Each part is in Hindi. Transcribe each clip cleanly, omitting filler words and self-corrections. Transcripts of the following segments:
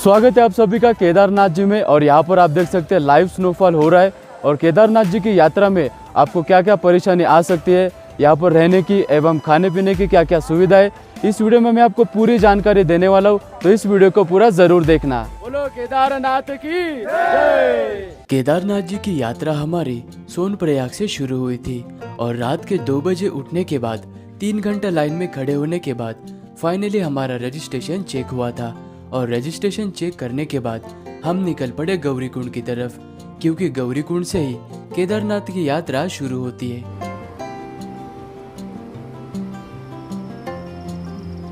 स्वागत है आप सभी का केदारनाथ जी में। और यहाँ पर आप देख सकते हैं लाइव स्नोफॉल हो रहा है। और केदारनाथ जी की यात्रा में आपको क्या क्या परेशानी आ सकती है, यहाँ पर रहने की एवं खाने पीने की क्या क्या सुविधा है, इस वीडियो में मैं आपको पूरी जानकारी देने वाला हूँ। तो इस वीडियो को पूरा जरूर देखना। बोलो केदारनाथ की जय। केदारनाथ जी की यात्रा हमारी सोनप्रयाग से शुरू हुई थी और रात के 2 बजे उठने के बाद 3 घंटा लाइन में खड़े होने के बाद फाइनली हमारा रजिस्ट्रेशन चेक हुआ था। और रजिस्ट्रेशन चेक करने के बाद हम निकल पड़े गौरीकुंड की तरफ, क्योंकि गौरीकुंड से ही केदारनाथ की यात्रा शुरू होती है।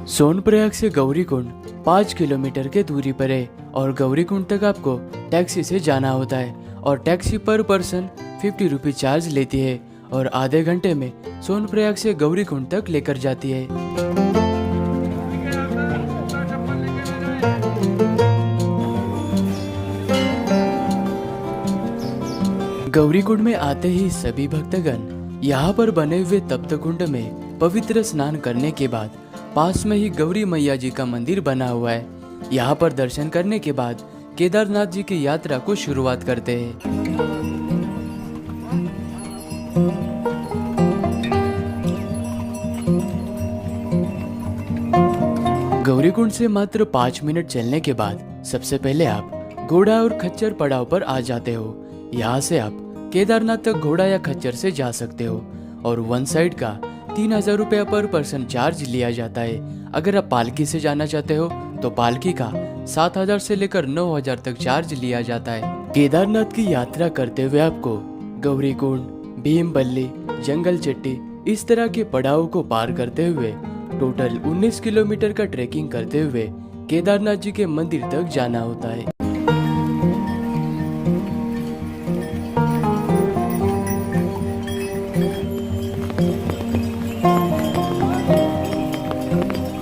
सोनप्रयाग से गौरीकुंड 5 किलोमीटर के दूरी पर है और गौरीकुंड तक आपको टैक्सी से जाना होता है और टैक्सी पर पर्सन 50 रुपये चार्ज लेती है और आधे घंटे में सोनप्रयाग से गौरीकुंड तक लेकर जाती है। गौरीकुंड में आते ही सभी भक्तगण यहाँ पर बने हुए तप्त कुंड में पवित्र स्नान करने के बाद पास में ही गौरी मैया जी का मंदिर बना हुआ है। यहाँ पर दर्शन करने के बाद केदारनाथ जी की यात्रा को शुरुआत करते हैं। गौरीकुंड से मात्र 5 मिनट चलने के बाद सबसे पहले आप घोड़ा और खच्चर पड़ाव पर आ जाते हो। यहाँ से आप केदारनाथ तक घोड़ा या खच्चर से जा सकते हो और वन साइड का 3000 रुपया पर पर्सन चार्ज लिया जाता है। अगर आप पालकी से जाना चाहते हो तो पालकी का 7000 से लेकर 9000 तक चार्ज लिया जाता है। केदारनाथ की यात्रा करते हुए आपको गौरीकुंड, भीमबल्ली, जंगल चट्टी इस तरह के पड़ाव को पार करते हुए टोटल 19 किलोमीटर का ट्रेकिंग करते हुए केदारनाथ जी के मंदिर तक जाना होता है।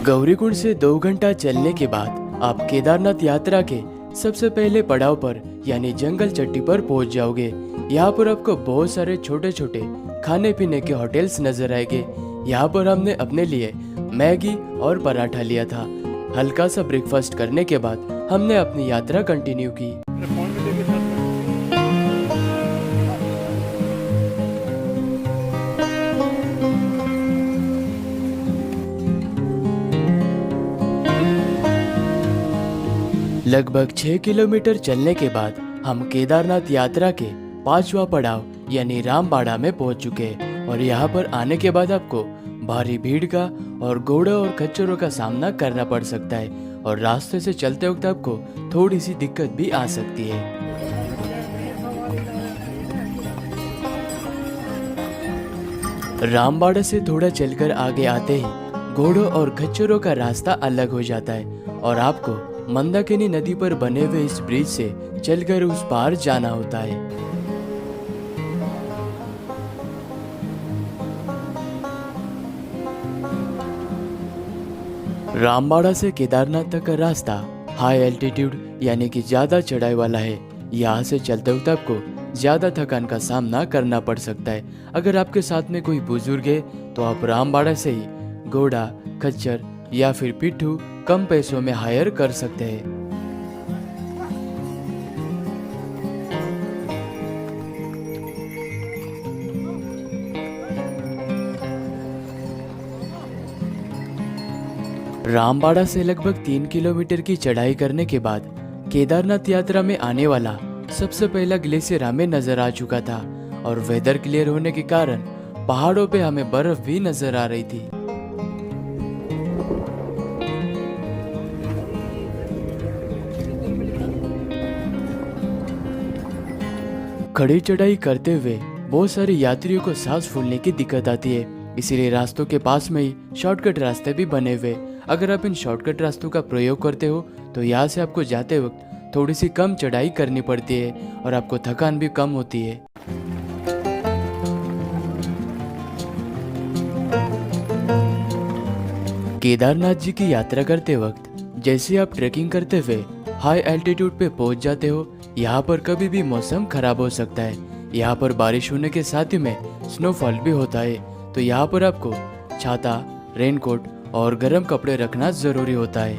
गौरीकुंड से 2 घंटा चलने के बाद आप केदारनाथ यात्रा के सबसे पहले पड़ाव पर यानी जंगल चट्टी पर पहुंच जाओगे। यहाँ पर आपको बहुत सारे छोटे छोटे खाने पीने के होटल्स नजर आएंगे। यहाँ पर हमने अपने लिए मैगी और पराठा लिया था। हल्का सा ब्रेकफास्ट करने के बाद हमने अपनी यात्रा कंटिन्यू की। लगभग 6 किलोमीटर चलने के बाद हम केदारनाथ यात्रा के 5वां पड़ाव यानी रामबाड़ा में पहुंच चुके हैं। और यहाँ पर आने के बाद आपको भारी भीड़ का और घोड़ों और खच्चरों का सामना करना पड़ सकता है और रास्ते से चलते वक्त आपको थोड़ी सी दिक्कत भी आ सकती है। रामबाड़ा से थोड़ा चलकर आगे आते ही घोड़ों और खच्चरों का रास्ता अलग हो जाता है और आपको मंदाकिनी नदी पर बने हुए इस ब्रिज से चलकर उस पार जाना होता है। रामबाड़ा से केदारनाथ तक का रास्ता हाई एल्टीट्यूड यानी कि ज्यादा चढ़ाई वाला है। यहाँ से चलते वक्त आपको ज्यादा थकान का सामना करना पड़ सकता है। अगर आपके साथ में कोई बुजुर्ग है तो आप रामबाड़ा से ही घोड़ा, खच्चर या फिर पिट्ठू कम पैसों में हायर कर सकते हैं। रामबाड़ा से लगभग 3 किलोमीटर की चढ़ाई करने के बाद केदारनाथ यात्रा में आने वाला सबसे पहला ग्लेशियर हमें नजर आ चुका था और वेदर क्लियर होने के कारण पहाड़ों पे हमें बर्फ भी नजर आ रही थी। खड़ी चढ़ाई करते हुए बहुत सारे यात्रियों को सांस फूलने की दिक्कत आती है, इसीलिए रास्तों के पास में ही शॉर्टकट रास्ते भी बने हुए। अगर आप इन शॉर्टकट रास्तों का प्रयोग करते हो तो यहाँ से आपको जाते वक्त थोड़ी सी कम चढ़ाई करनी पड़ती है और आपको थकान भी कम होती है। केदारनाथ जी की यात्रा करते वक्त जैसे आप ट्रेकिंग करते हुए हाई एल्टीट्यूड पे पहुंच जाते हो, यहाँ पर कभी भी मौसम खराब हो सकता है। यहाँ पर बारिश होने के साथ ही में स्नोफॉल भी होता है, तो यहाँ पर आपको छाता, रेनकोट और गर्म कपड़े रखना जरूरी होता है।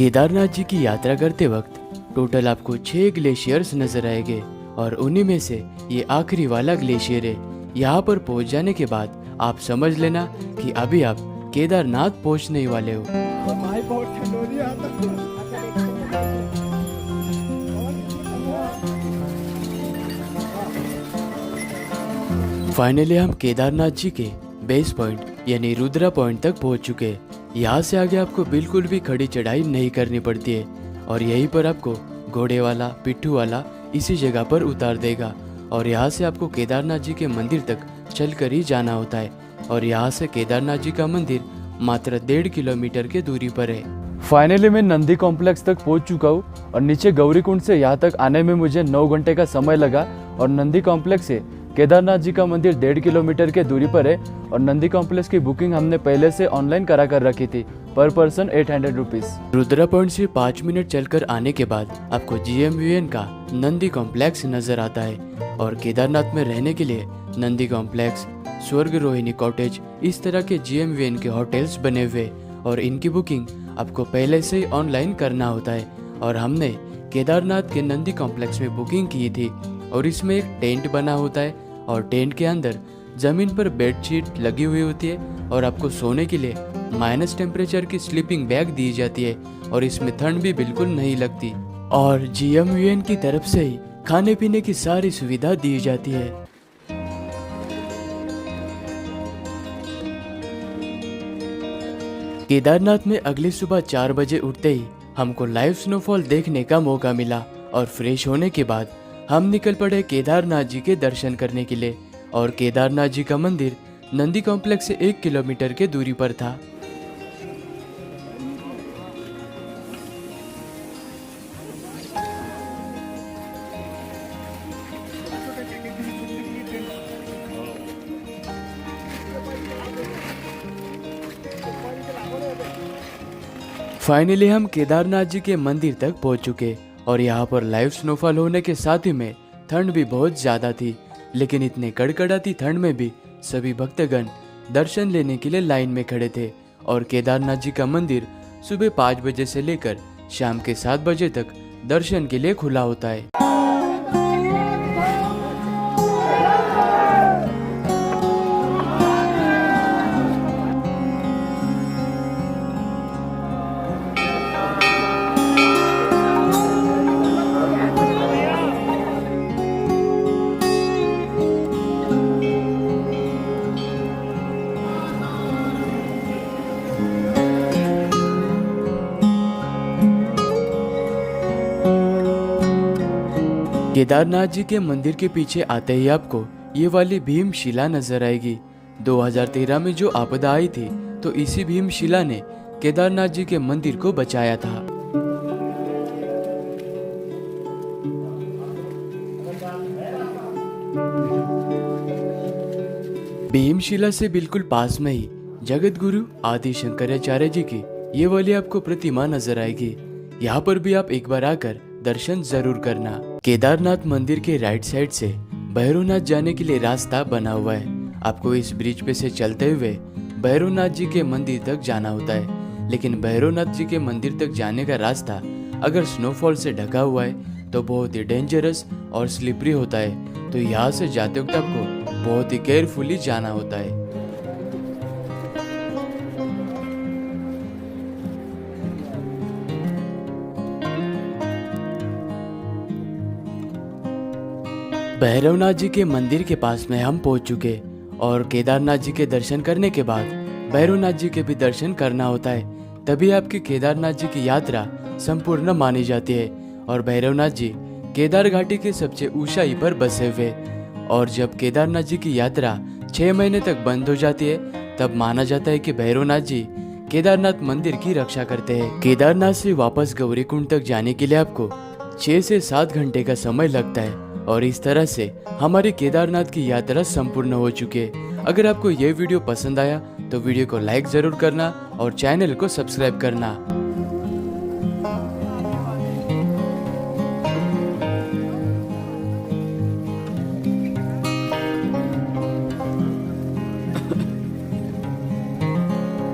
केदारनाथ जी की यात्रा करते वक्त टोटल आपको 6 ग्लेशियर्स नजर आएंगे और उन्हीं में से ये आखिरी वाला ग्लेशियर है। यहाँ पर पहुँच जाने के बाद आप समझ लेना कि अभी आप केदारनाथ पहुँचने ही वाले हो। फाइनली हम केदारनाथ जी के बेस पॉइंट यानी रुद्रा पॉइंट तक पहुँच चुके हैं। यहाँ से आगे आपको बिल्कुल भी खड़ी चढ़ाई नहीं करनी पड़ती है और यहीं पर आपको घोड़े वाला पिट्ठू वाला इसी जगह पर उतार देगा और यहाँ से आपको केदारनाथ जी के मंदिर तक चलकर ही जाना होता है और यहाँ से केदारनाथ जी का मंदिर मात्र 1.5 किलोमीटर की दूरी पर है। फाइनली मैं नंदी कॉम्प्लेक्स तक पहुँच चुका हूँ और नीचे गौरीकुंड से यहाँ तक आने में मुझे 9 घंटे का समय लगा और नंदी कॉम्प्लेक्स से केदारनाथ जी का मंदिर 1.5 किलोमीटर के दूरी पर है और नंदी कॉम्प्लेक्स की बुकिंग हमने पहले से ऑनलाइन करा कर रखी थी, पर पर्सन 800 रुपीज। रुद्रा पॉइंट से 5 मिनट चलकर आने के बाद आपको GMVN का नंदी कॉम्प्लेक्स नजर आता है और केदारनाथ में रहने के लिए नंदी कॉम्प्लेक्स, स्वर्ग रोहिणी कॉटेज इस तरह के GMVN के होटल्स बने हुए और इनकी बुकिंग आपको पहले से ही ऑनलाइन करना होता है और हमने केदारनाथ के नंदी कॉम्प्लेक्स में बुकिंग की थी और इसमें एक टेंट बना होता है और टेंट के अंदर जमीन पर बेडशीट लगी हुई होती है और आपको सोने के लिए माइनस टेम्परेचर की स्लीपिंग बैग दी जाती है और इसमें ठंड भी बिल्कुल नहीं लगती और GMVN की तरफ से ही खाने पीने की सारी सुविधा दी जाती है। केदारनाथ में अगली सुबह 4 बजे उठते ही हमको लाइव स्नोफॉल देखने का मौका मिला और फ्रेश होने के बाद हम निकल पड़े केदारनाथ जी के दर्शन करने के लिए और केदारनाथ जी का मंदिर नंदी कॉम्प्लेक्स से 1 किलोमीटर के दूरी पर था। फाइनली हम केदारनाथ जी के मंदिर तक पहुंच चुके और यहाँ पर लाइव स्नोफॉल होने के साथ ही में ठंड भी बहुत ज्यादा थी, लेकिन इतने कड़कड़ाती ठंड में भी सभी भक्तगण दर्शन लेने के लिए लाइन में खड़े थे और केदारनाथ जी का मंदिर सुबह 5 बजे से लेकर शाम के 7 बजे तक दर्शन के लिए खुला होता है। केदारनाथ जी के मंदिर के पीछे आते ही आपको ये वाली भीमशिला नजर आएगी। 2013 में जो आपदा आई थी तो इसी भीमशिला ने केदारनाथ जी के मंदिर को बचाया था। भीमशिला से बिल्कुल पास में ही जगत गुरु आदि शंकराचार्य जी की ये वाली आपको प्रतिमा नजर आएगी। यहाँ पर भी आप एक बार आकर दर्शन जरूर करना। केदारनाथ मंदिर के राइट साइड से भैरवनाथ जाने के लिए रास्ता बना हुआ है। आपको इस ब्रिज पे से चलते हुए भैरवनाथ जी के मंदिर तक जाना होता है, लेकिन भैरवनाथ जी के मंदिर तक जाने का रास्ता अगर स्नोफॉल से ढका हुआ है तो बहुत ही डेंजरस और स्लिपरी होता है, तो यहाँ से जाते वक्त आपको बहुत ही केयरफुली जाना होता है। भैरवनाथ जी के मंदिर के पास में हम पहुंच चुके और केदारनाथ जी के दर्शन करने के बाद भैरवनाथ जी के भी दर्शन करना होता है, तभी आपकी केदारनाथ जी की यात्रा संपूर्ण मानी जाती है। और भैरवनाथ जी केदार घाटी के सबसे ऊंचाई पर बसे हुए और जब केदारनाथ जी की यात्रा 6 महीने तक बंद हो जाती है तब माना जाता है कि भैरवनाथ जी केदारनाथ मंदिर की रक्षा करते हैं। केदारनाथ से वापस गौरीकुंड तक जाने के लिए आपको 6 से 7 घंटे का समय लगता है और इस तरह से हमारी केदारनाथ की यात्रा संपूर्ण हो चुकी है। अगर आपको ये वीडियो पसंद आया तो वीडियो को लाइक जरूर करना और चैनल को सब्सक्राइब करना।